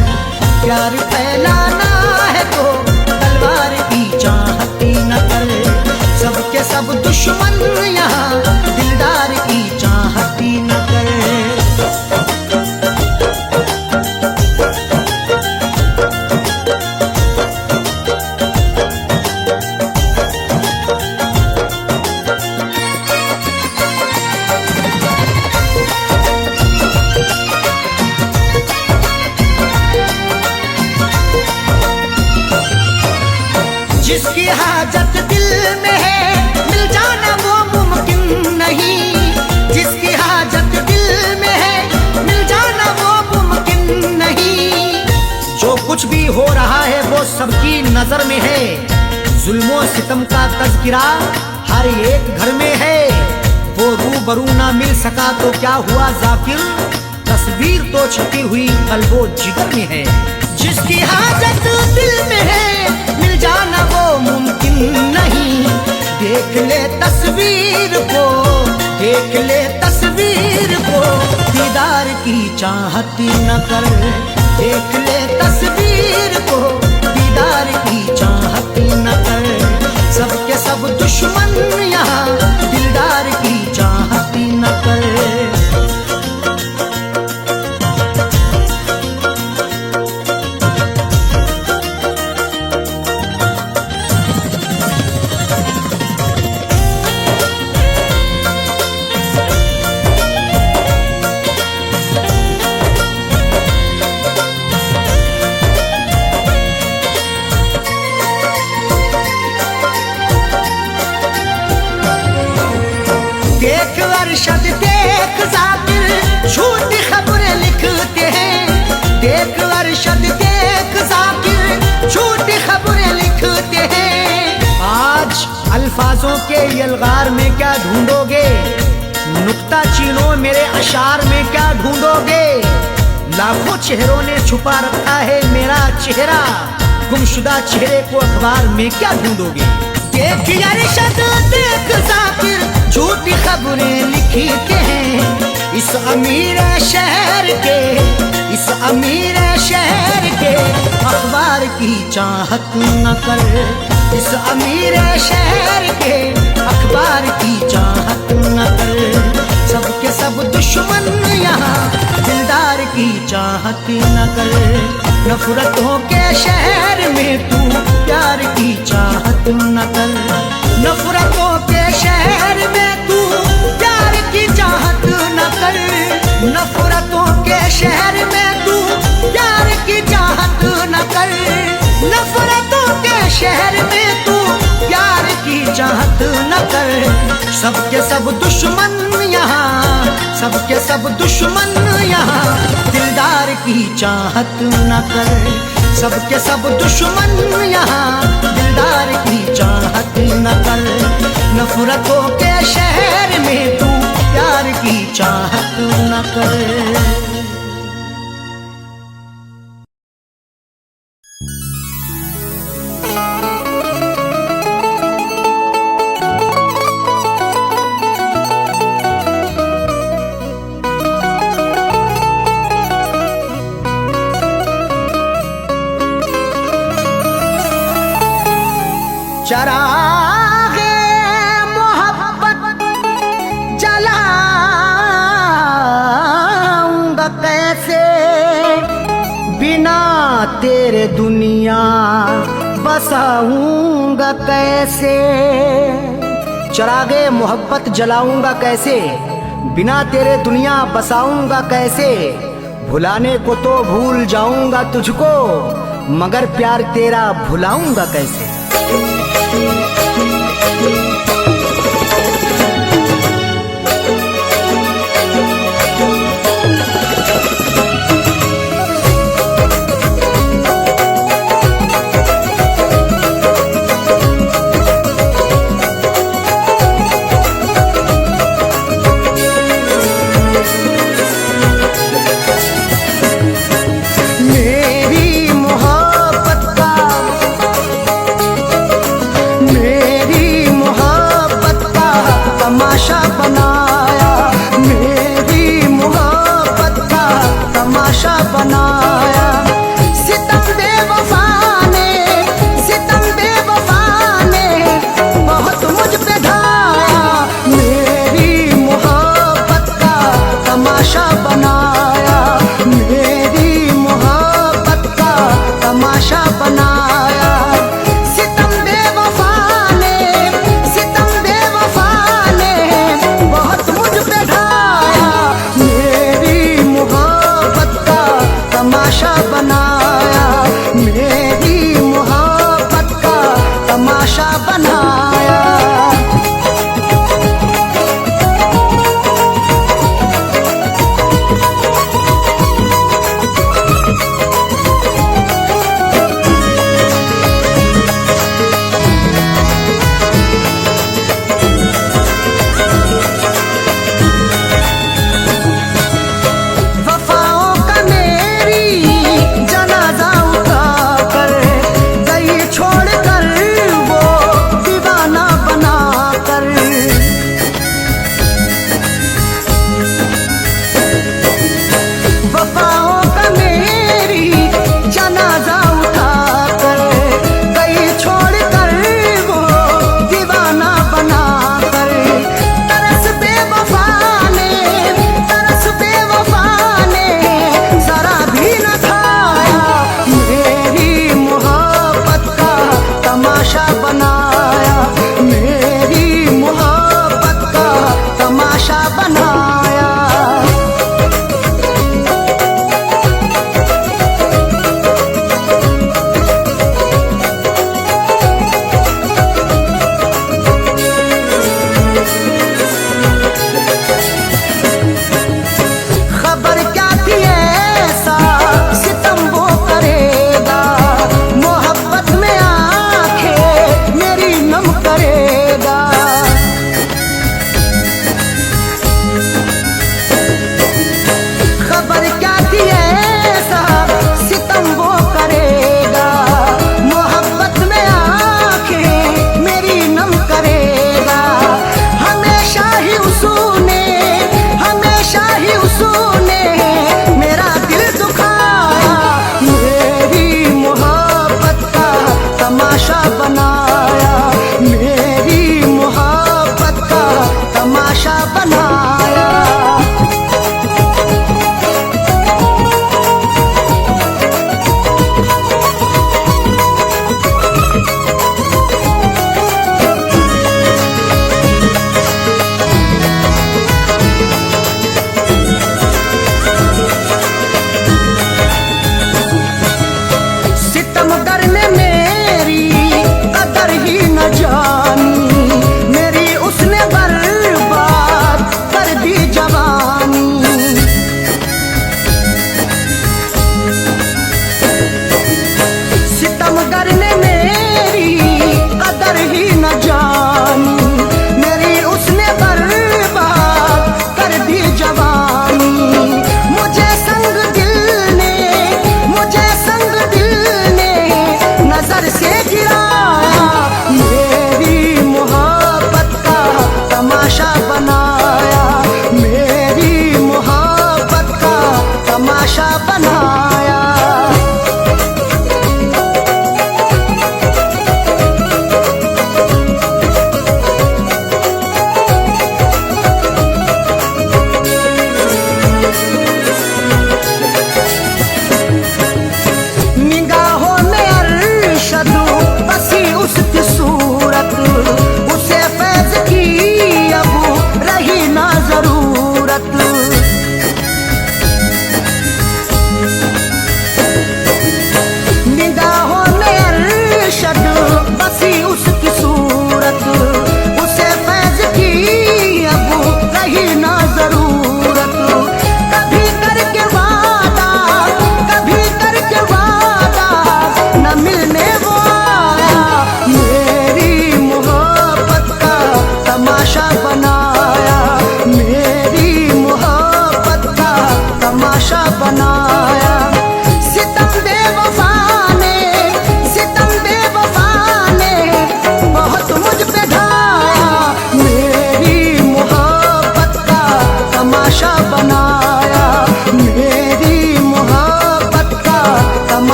प्यार फैलाना है तो तलवार की चाहत न कर। सबके सब दुश्मन यहाँ, दिलदार की चाहत न कर। जिसकी हाजत दिल में है मिल जाना वो मुमकिन नहीं। जिसकी हाजत दिल में है मिल जाना वो मुमकिन नहीं। जो कुछ भी हो रहा है वो सबकी नजर में है। जुल्मों सितम का तज़किरा हर एक घर में है। वो रूबरू ना मिल सका तो क्या हुआ जाकिर, तस्वीर तो छपी हुई कल्बो जिगर में है। जिसकी हाजत दिल में है मिल जाना वो मुमकिन नहीं। देख ले तस्वीर को, देख ले तस्वीर को, दीदार की चाहत न कर। देख ले तस्वीर को, दीदार की चाहत न कर। सबके सब दुश्मन यहाँ, दिलदार की चाहत न कर। देख अरशद देख जाकिर झूठी खबरें लिखते हैं। देख अरशद देख जाकिर झूठी खबरें लिखते हैं। आज अल्फाजों के यलगार में क्या ढूंढोगे, नुक्ता चीनो मेरे अशार में क्या ढूंढोगे। लाखों चेहरों ने छुपा रखा है मेरा चेहरा, गुमशुदा चेहरे को अखबार में क्या ढूंढोगे। देख अरशद देख जाकिर झूठी खबरें लिखते हैं। इस अमीर शहर के, इस अमीर शहर के अखबार की चाहत न कर। इस अमीर शहर के अखबार की चाहत न कर। सबके सब दुश्मन यहाँ, दिलदार की चाहत न कर। नफरतों के शहर में तू प्यार की चाहत न कर। नफरतों के शहर में तू प्यार की चाहत न कर। नफरतों के शहर में तू प्यार की चाहत न कर। नफरतों के शहर में तू प्यार की चाहत न कर। सबके सब दुश्मन यहाँ, सबके सब दुश्मन यहाँ, दिलदार की चाहत न कर। सबके सब दुश्मन यहाँ, दिलदार की चाहत न कर। नफरतों के शहर में तू प्यार की चाहत न कर। चिरागे मोहब्बत जलाऊंगा कैसे, बिना तेरे दुनिया बसाऊंगा कैसे। चिरागे मोहब्बत जलाऊंगा कैसे, बिना तेरे दुनिया बसाऊंगा कैसे। भुलाने को तो भूल जाऊंगा तुझको, मगर प्यार तेरा भुलाऊंगा कैसे। तमाशा बनाया, मेरी मोहब्बत का तमाशा बनाया। सितम बेवफा ने, सितम बेवफा ने बहुत मुझ पे ढाया। मेरी मोहब्बत का तमाशा बनाया, मेरी मोहब्बत का तमाशा बनाया। सितम बेवफा ने, सितम बेवफा ने बहुत मुझ पे ढाया। मेरी मोहब्बत का तमाशा बनाया, मेरी मोहब्बत का तमाशा बनाया। बनाया।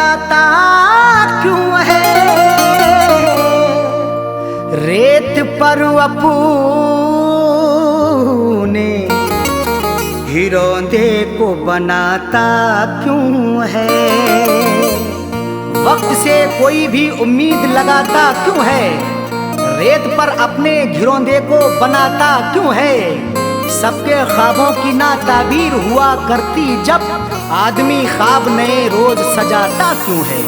लगाता क्यों है, रेत पर अपने हिरोंदे को बनाता क्यों है। वक्त से कोई भी उम्मीद लगाता क्यों है, रेत पर अपने घिरौंदे को बनाता क्यों है। सबके ख्वाबों की ना ताबीर हुआ करती जब, आदमी ख्वाब नए रोज सजाता क्यों है।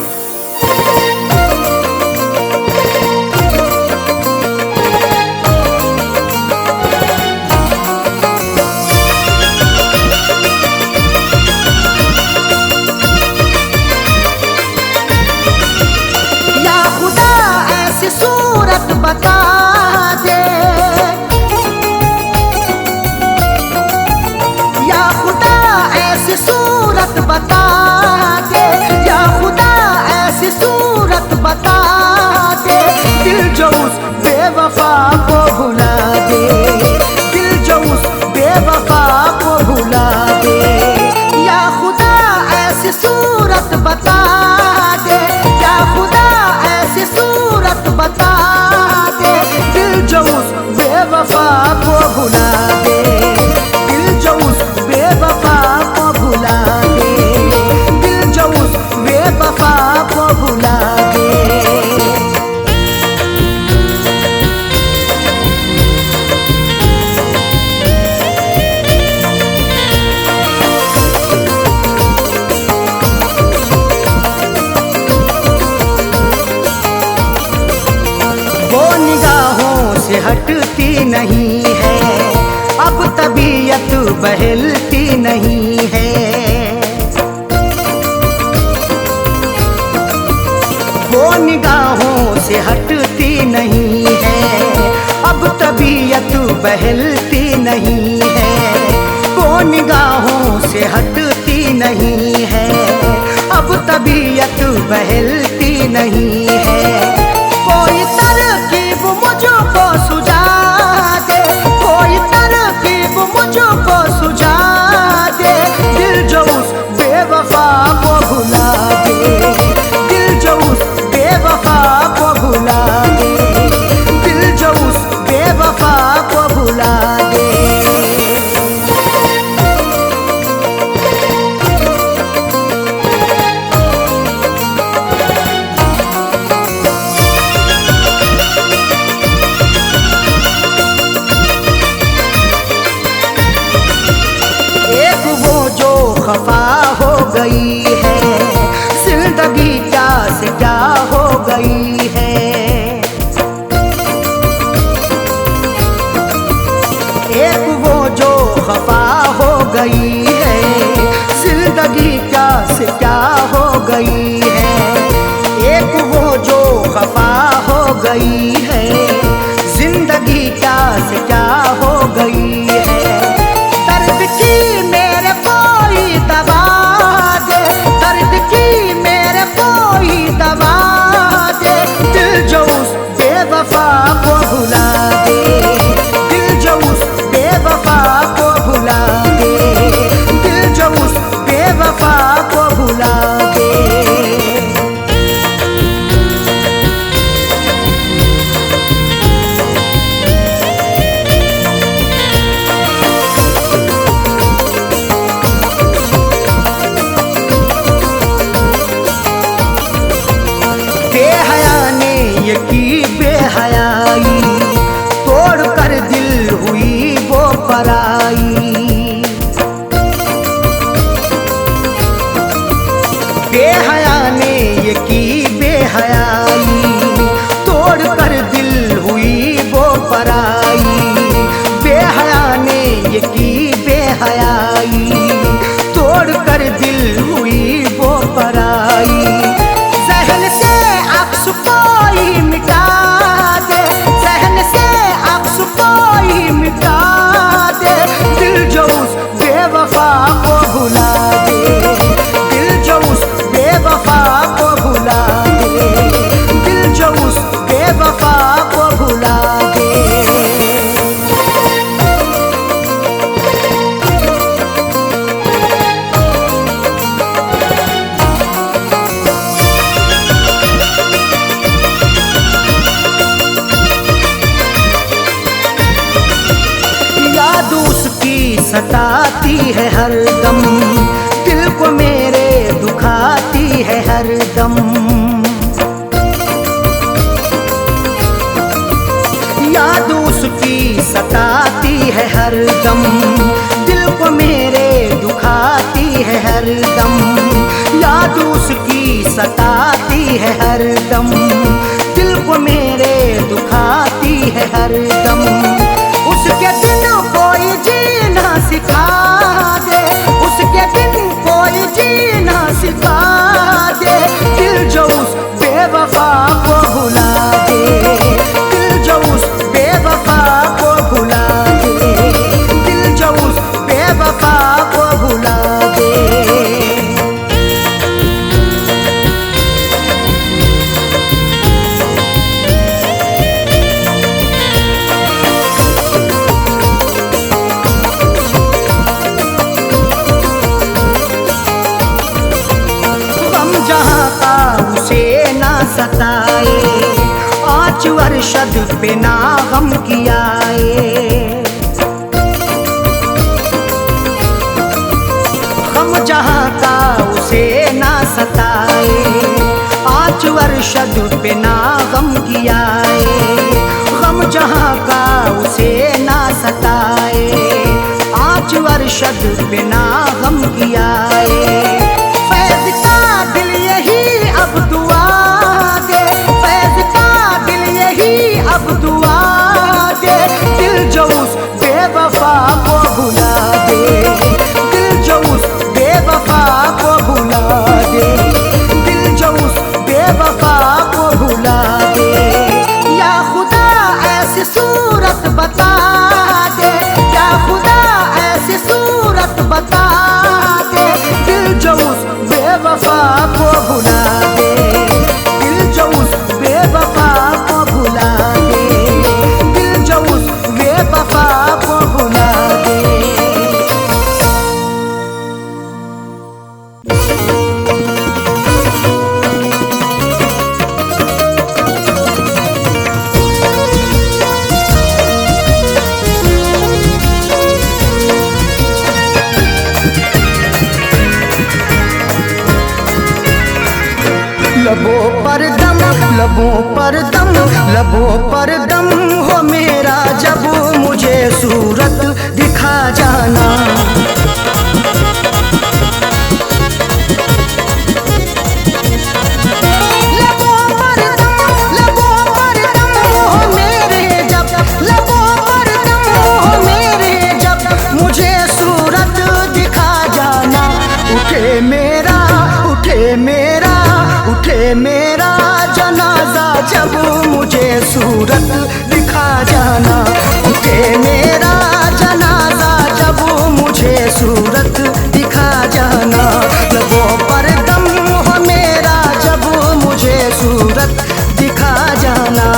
या खुदा ऐसी सूरत बता दे, या खुदा ऐसी सूरत बता दे, या खुदा ऐसी सूरत बता दे, दिल जो उस बेवफा को भुला दे, दिल जो उस बेवफा को भुला दे। या खुदा ऐसी सूरत बता दे, या खुदा ऐसी सूरत बता दे, दिल जो उस बेवफा को भुला दे, दिल जो उस बेवफा को भुला दे, दिल जो उस बेवफा को भुला दे। वो निगाहों से हटती नहीं है, अब तबीयत बहलती नहीं है। वो निगाहों से हटती नहीं है, अब तबीयत बहलती नहीं है। वो निगाहों से हटती नहीं है, अब तबीयत बहलती नहीं है। कोई तरकीब मुझको सुझा दे, कोई तरकीब मुझको सुझा दे, दिल जो उस बेवफा को भुला दे, दिल जो उस बेवफा को भुला दे, दिल जो उस बेवफा को भुला दे। खफा हो गई है जिंदगी, क्या से क्या हो गई है। एक वो जो खफा हो गई है जिंदगी, क्या से क्या हो गई है। एक वो जो खफा हो गई है जिंदगी, क्या से क्या हो गई है। दर्द की मेरे कोई दवा दे, सताती है हरदम, दिल को मेरे दुखाती है हरदम। याद उसकी सताती है हरदम, दिल को मेरे दुखाती है हरदम। याद उसकी सताती है हरदम, दिल को मेरे दुखाती है हरदम। उसके दिन कोई जीना सिखा दे, उसके दिन कोई जीना सिखा दे। दिल जो उस बेवफा को भुला दे, दिल जो उस बेवफा को भुला दे, दिल जो उस बेवफा को भुला दे। सताए आँच अरशद पे ना गम कियाए, गम जहाँ का उसे ना सताए। आँच अरशद पे ना गम कियाए, गम जहाँ का उसे ना सताए। आँच अरशद पे ना गम कियाए। फैज़ का दिल यही अब दुआ दे, फैज़ का दिल यही अब दुआ दे। दिल जो उस बेवफा को भुला दे, दिल जो उस बेवफा को भुला दे, दिल जो उस बेवफा को भुला दे। या खुदा ऐसी सूरत बता दे, या खुदा ऐसी सूरत बता दे। दिल जो उस बेवफा को भुला दे, दिल जो उस बेवफा को भुला दे, दिल जो उस बेवफा को भुला दे। लबों पर दम, लबों पर दम, लबों पर दम हो मेरा जब मुझे सूरत दिखा जाना। लबों पर दम, लबों पर दम हो मेरे जब, लबों पर दम हो मेरे जब मुझे सूरत दिखा जाना। उठे मेरा, उठे मेरा, उठे मेरा जनाजा जब मुझे सूरत दिखा जाना। उठे मेरा जनाजा जब मुझे सूरत दिखा जाना। लबों पर दम हो मेरा जब मुझे सूरत दिखा जाना।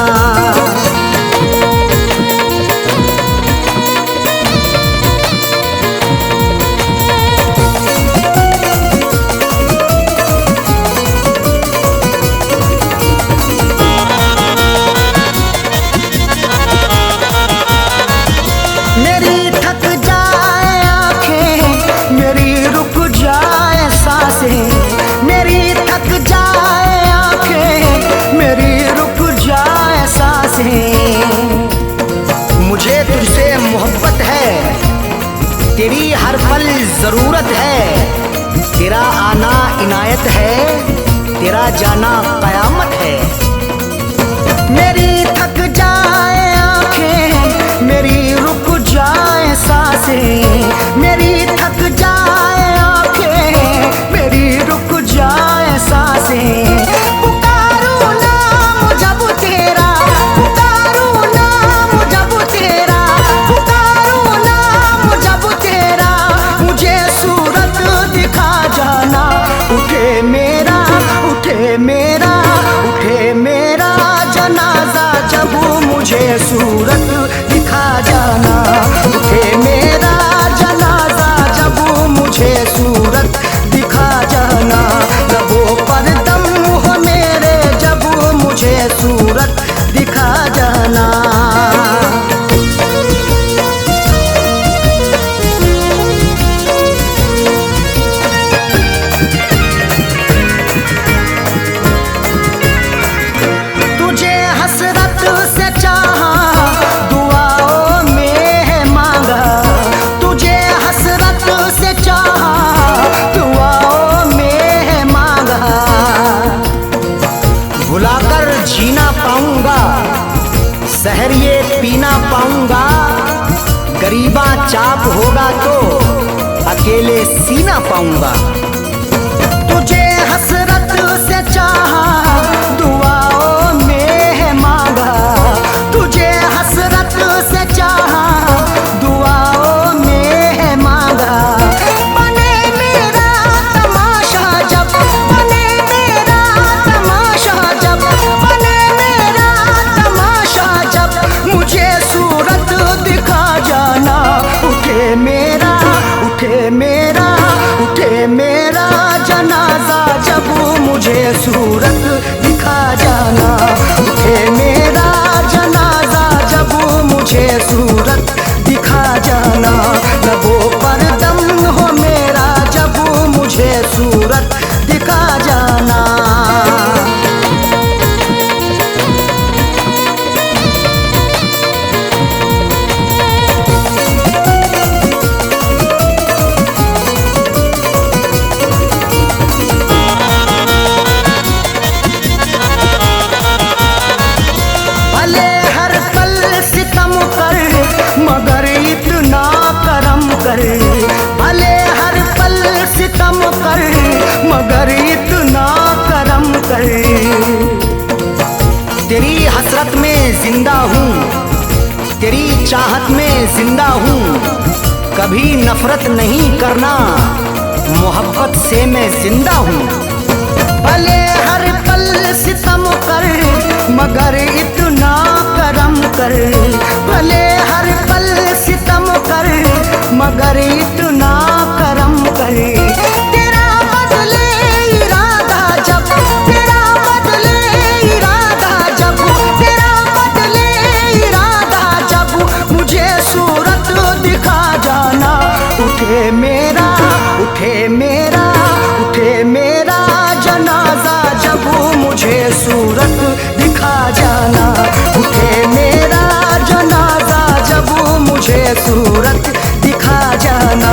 मुझे तुझसे मोहब्बत है, तेरी हर पल जरूरत है। तेरा आना इनायत है, तेरा जाना कयामत है। मेरी थक जाए आंखें, मेरी रुक जाए सांसें। मेरी थक जाए आंखें, मेरी रुक जाए सांसें। पुकारूं नाम जब तेरा, पुकारूं नाम जब तेरा, पुकारूं नाम जब तेरा, मुझे सूरत दिखा जाना। उठे मेरा, उठे मेरा, उठे मेरा जनाजा सीना पाऊंगा। तुझे हसरत से चाहा, दुआओं में है मांगा। तुझे हसरत से चाहा, दुआओं में है मांगा। बने मेरा तमाशा जब, बने मेरा तमाशा जब, बने मेरा तमाशा जब, मुझे सूरत दिखा जाना। उठे मेरा, उठे मेरा, उठे मेरा जनाजा जब, मुझे सूरत दिखा जाना। उठे मेरा जनाजा जब, मुझे सूरत दिखा जाना। लबों पर दम हो मेरा जब, मुझे सूरत दिखा जाना। मगर इतना करम कर, भले हर पल सितम कर, मगर इतना करम कर। तेरी हसरत में जिंदा हूँ, तेरी चाहत में जिंदा हूँ। कभी नफरत नहीं करना, मोहब्बत से मैं जिंदा हूँ। भले हर पल सितम कर, मगर इतना करम कर। भले हर पल सितम कर, मगर इतना करम कर। तेरा बदले इरादा जब, तेरा बदले इरादा जब, तेरा बदले इरादा जब, मुझे सूरत दिखा जाना। उठे मेरा, उठे मेरा, उठे मेरा जनाजा जब, मुझे सूरत दिखा जाना। उठे मेरा जनाजा जब, मुझे सूरत दिखा जाना।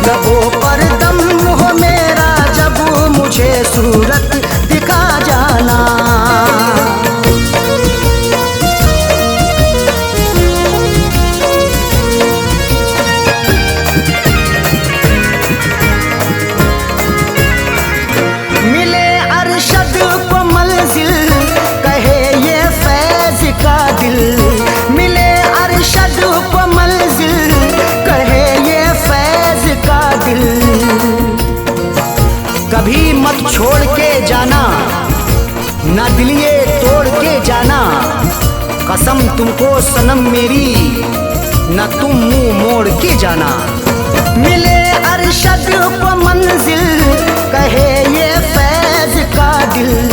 लबों पर दम हो मेरा जब, मुझे सूरत दिखा जाना। मिले अरशद को मंजिल, कहे ये फैज का दिल। मिले अरशद को मंजिल, कहे ये फैज का दिल। कभी मत छोड़ के जाना, ना दिल ये तोड़ के जाना। कसम तुमको सनम मेरी, ना तुम मुंह मोड़ के जाना। मिले अरशद को मंजिल, कहे ये फैज का दिल।